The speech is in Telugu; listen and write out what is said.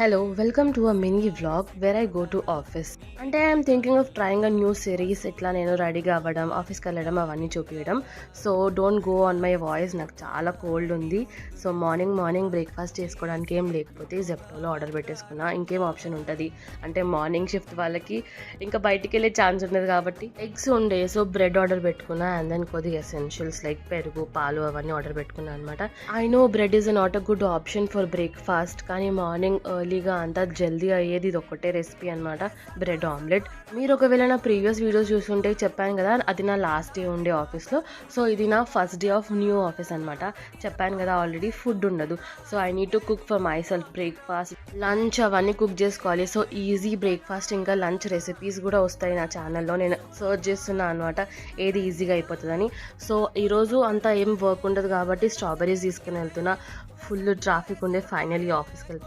Hello, welcome to a mini vlog where I go to office. అంటే I'm thinking of trying a new series. ఇట్లా నేను రెడీగా అవ్వడం, ఆఫీస్కి వెళ్ళడం అవన్నీ చూపించడం. So don't go on my voice, నాకు చాలా కోల్డ్ ఉంది. సో మార్నింగ్ బ్రేక్ఫాస్ట్ చేసుకోవడానికి ఏం లేకపోతే జెప్టోలో ఆర్డర్ పెట్టేసుకున్నా. ఇంకేం ఆప్షన్ ఉంటుంది అంటే మార్నింగ్ షిఫ్ట్ వాళ్ళకి ఇంకా బయటికి వెళ్ళే ఛాన్స్ ఉండదు కాబట్టి ఎగ్స్ ఉండే. సో బ్రెడ్ ఆర్డర్ పెట్టుకున్నా అండ్ దెన్ కొద్దిగా ఎసెన్షియల్స్ లైక్ పెరుగు, పాలు అవన్నీ ఆర్డర్ పెట్టుకున్నా అనమాట. I know bread is not a good option for breakfast, కానీ మార్నింగ్ ఎర్లీగా అంతా జల్దీ అయ్యేది ఇది ఒకటే రెసిపీ అనమాట, బ్రెడ్ ఆమ్లెట్. మీరు ఒకవేళ నా ప్రీవియస్ వీడియోస్ చూస్తుంటే చెప్పాను కదా, అది నా లాస్ట్ డే ఉండే ఆఫీస్లో. సో ఇది నా first day of new office అనమాట. చెప్పాను కదా ఆల్రెడీ ఫుడ్ ఉండదు. So I need to cook for my self, breakfast lunch అవన్నీ కుక్ చేసుకోవాలి. సో ఈజీ బ్రేక్ఫాస్ట్ ఇంకా లంచ్ రెసిపీస్ కూడా వస్తాయి నా ఛానల్లో. నేను సర్చ్ చేస్తున్నా అనమాట ఏది ఈజీగా అయిపోతుందని. సో ఈరోజు అంతా ఏం వర్క్ ఉండదు కాబట్టి స్ట్రాబెరీస్ తీసుకుని వెళ్తున్నా. ఫుల్ ట్రాఫిక్ ఉండే, ఫైనల్లీ ఆఫీస్కి వెళ్ళిపోయి